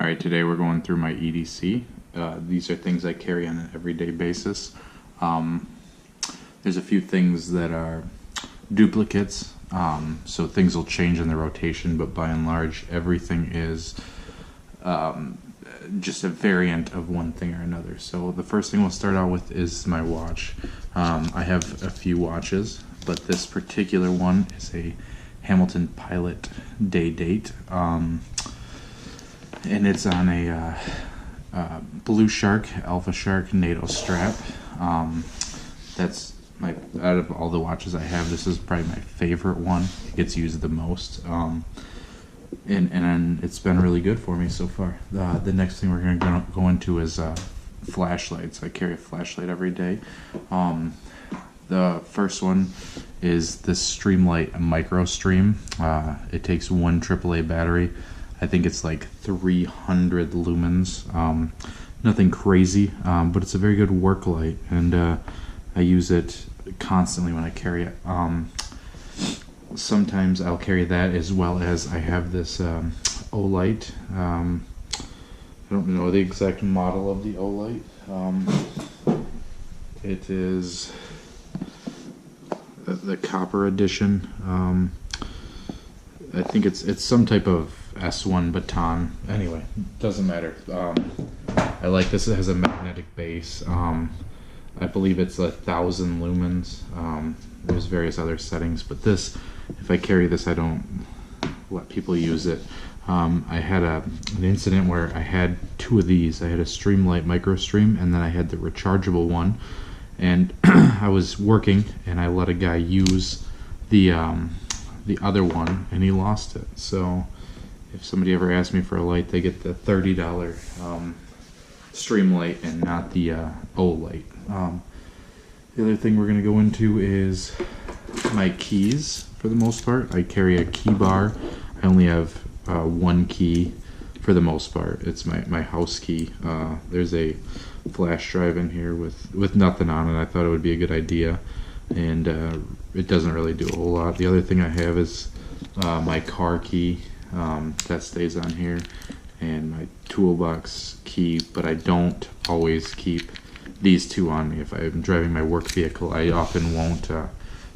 Alright, today we're going through my EDC. These are things I carry on an everyday basis. There's a few things that are duplicates, so things will change in the rotation, but by and large everything is just a variant of one thing or another. So the first thing we'll start out with is my watch. I have a few watches, but this particular one is a Hamilton Pilot day date. And it's on a Blue Shark, Alpha Shark NATO strap. That's out of all the watches I have, this is probably my favorite one. It gets used the most. And it's been really good for me so far. The next thing we're going to go into is flashlights. I carry a flashlight every day. The first one is this Streamlight Micro Stream. It takes one AAA battery. I think it's like 300 lumens. Nothing crazy, but it's a very good work light, and I use it constantly when I carry it. Sometimes I'll carry that, as well as I have this O-light. I don't know the exact model of the O-light. It is the copper edition. I think it's some type of S1 baton. Anyway, doesn't matter. I like this. It has a magnetic base. I believe it's 1,000 lumens. There's various other settings, but this, if I carry this, I don't let people use it. I had an incident where I had two of these. I had a Streamlight Micro Stream, and then I had the rechargeable one. And I was working, and I let a guy use the other one, and he lost it. So if somebody ever asks me for a light, they get the $30 Streamlight and not the O-light. The other thing we're going to go into is my keys. For the most part, I carry a key bar. I only have one key for the most part. It's my house key. There's a flash drive in here with nothing on it. I thought it would be a good idea, and it doesn't really do a whole lot. The other thing I have is my car key. That stays on here, and my toolbox key, but I don't always keep these two on me. If I'm driving my work vehicle, I often won't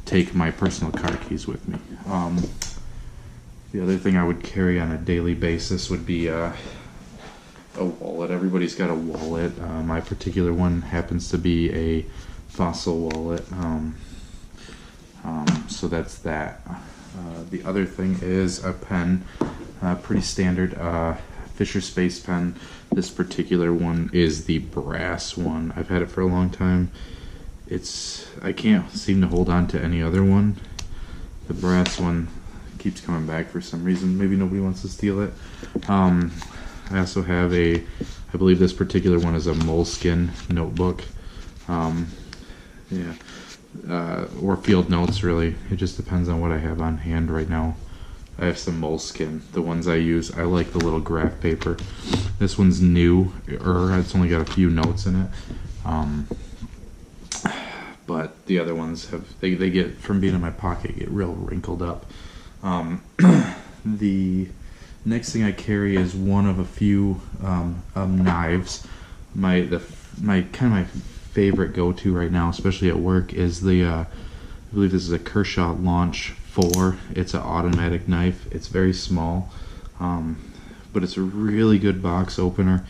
take my personal car keys with me. The other thing I would carry on a daily basis would be a wallet. Everybody's got a wallet. My particular one happens to be a Fossil wallet, so that's that. The other thing is a pen, pretty standard Fisher Space pen. This particular one is the brass one. I've had it for a long time. I can't seem to hold on to any other one. The brass one keeps coming back for some reason. Maybe nobody wants to steal it. I also have I believe this particular one is a Moleskine notebook. Or field notes, really. It just depends on what I have on hand right now. I have some Moleskine. The ones I use, I like the little graph paper. This one's new, or it's only got a few notes in it. But the other ones they get, from being in my pocket, get real wrinkled up. The next thing I carry is one of a few knives. My favorite go-to right now, especially at work, is I believe this is a Kershaw Launch 4. It's an automatic knife. It's very small, but it's a really good box opener.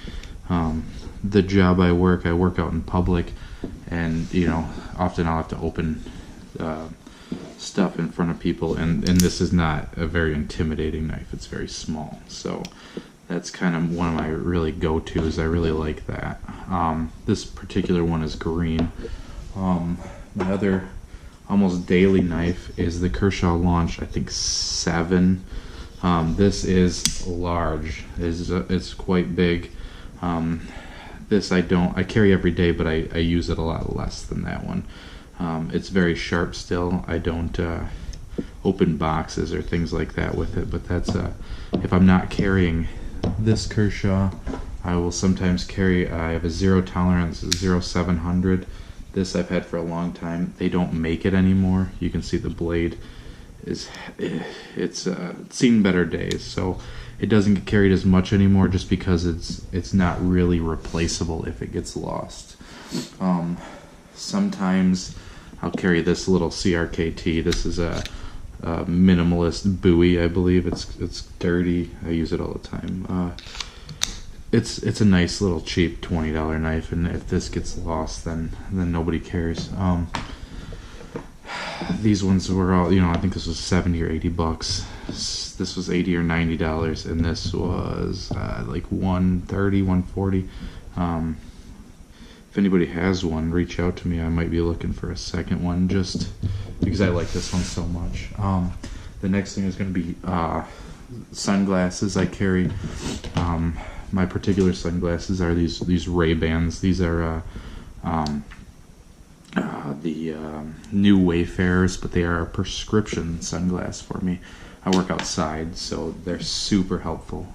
The job I work out in public, and often I'll have to open stuff in front of people, and this is not a very intimidating knife. It's very small, so that's kind of one of my really go-tos. I really like that. This particular one is green. My other almost daily knife is the Kershaw Launch, I think 7. This is large. It's quite big. This I carry every day, but I use it a lot less than that one. It's very sharp still. I don't open boxes or things like that with it, but that's if I'm not carrying this Kershaw, I will sometimes carry, I have a zero tolerance 0700. This I've had for a long time. They don't make it anymore. You can see the blade. is it's seen better days. So it doesn't get carried as much anymore, just because it's not really replaceable if it gets lost. Sometimes I'll carry this little crkt. This is a minimalist buoy, I believe. It's dirty. I use it all the time. It's a nice little cheap $20 knife, and if this gets lost, then nobody cares. These ones were all, I think this was $70 or $80. This was $80 or $90, and this was like $130, $140. If anybody has one, reach out to me. I might be looking for a second one, just because I like this one so much. The next thing is going to be sunglasses. I carry my particular sunglasses are these Ray-Bans. These are the new Wayfarers, but they are a prescription sunglass for me. I work outside, so they're super helpful.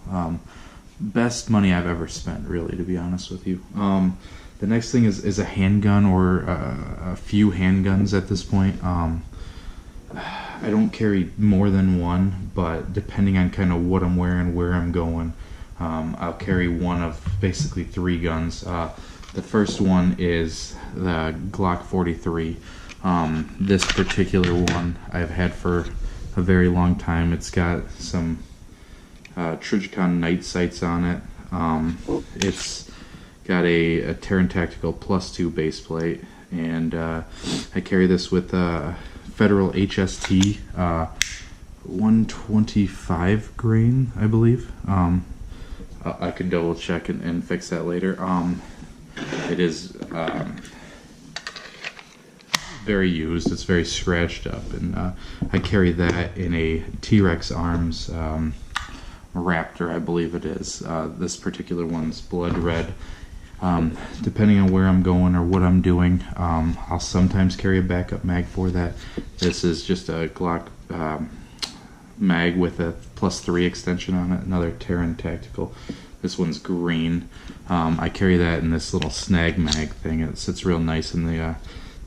Best money I've ever spent, really, to be honest with you. The next thing is a handgun, or a few handguns at this point. I don't carry more than one, but depending on kind of what I'm wearing, where I'm going, I'll carry one of basically 3 guns. The first one is the Glock 43. This particular one I've had for a very long time. It's got some Trigicon night sights on it. It's got a Terran Tactical +2 base plate, and I carry this with Federal HST 125 grain, I believe. I could double check and fix that later. It is very used. It's very scratched up, and I carry that in a T-Rex Arms Raptor, I believe it is. This particular one's blood red. Depending on where I'm going or what I'm doing, I'll sometimes carry a backup mag for that. This is just a Glock mag with a +3 extension on it, another Terran Tactical. This one's green. I carry that in this little snag mag thing. It sits real nice in the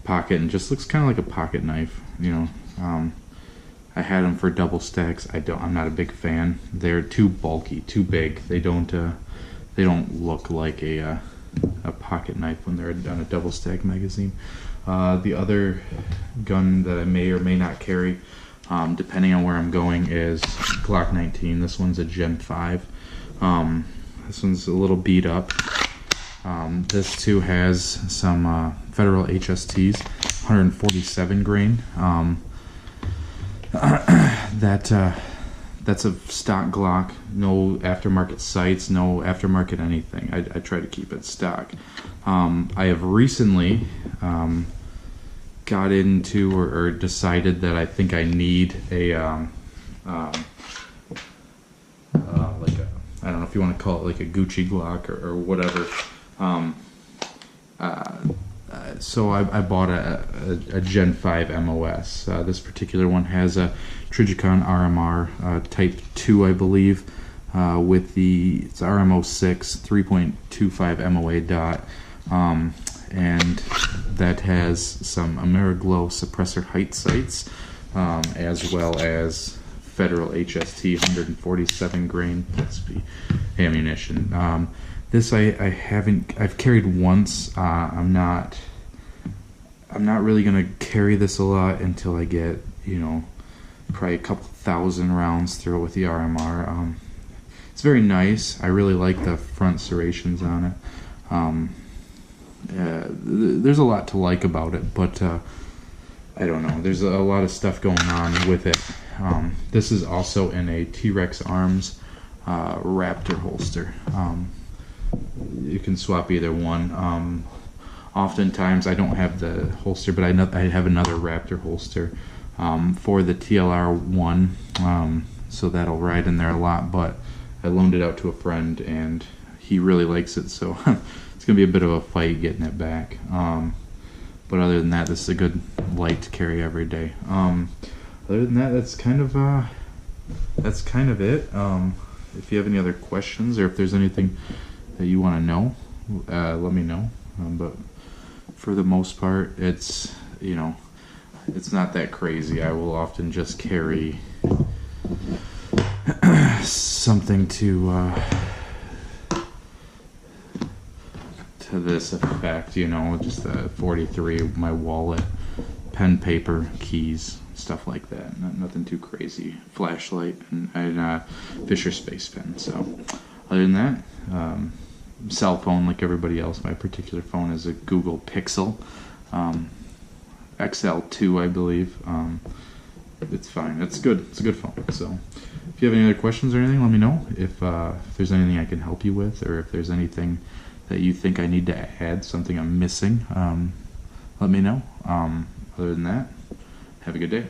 pocket and just looks kind of like a pocket knife, I had them for double stacks. I'm not a big fan. They're too bulky, too big. They don't look like a pocket knife when they're on a double stack magazine. The other gun that I may or may not carry, depending on where I'm going, is Glock 19. This one's a Gen 5. This one's a little beat up. This too has some Federal HSTs, 147 grain. That's a stock Glock, no aftermarket sights, no aftermarket anything. I try to keep it stock. I have recently got into or decided that I think I need a I don't know if you want to call it like a Gucci Glock or whatever. So I bought a Gen 5 m.o.s. This particular one has a Trigicon RMR Type 2, I believe, with it's RMO6 3.25 MOA dot, and that has some Ameriglow suppressor height sights, as well as Federal HST 147 grain ammunition. This I've carried once. I'm not really gonna carry this a lot until I get, probably a couple thousand rounds through it with the RMR. It's very nice. I really like the front serrations on it. There's a lot to like about it, but I don't know. There's a lot of stuff going on with it. This is also in a T-Rex Arms Raptor holster. You can swap either one. Oftentimes I don't have the holster, but I have another Raptor holster for the TLR1, so that'll ride in there a lot, but I loaned it out to a friend and he really likes it, so it's going to be a bit of a fight getting it back. But other than that, this is a good light to carry every day. Other than that, that's kind of it. If you have any other questions or if there's anything that you want to know, let me know. But for the most part, it's, it's not that crazy. I will often just carry something to this effect, you know, just the 43, my wallet, pen, paper, keys, stuff like that. Nothing too crazy. Flashlight and Fisher Space Pen. So other than that, cell phone like everybody else. My particular phone is a Google Pixel XL2, I believe. It's fine. It's good. It's a good phone. So if you have any other questions or anything, let me know. If there's anything I can help you with, or if there's anything that you think I need to add, something I'm missing, let me know. Other than that, have a good day.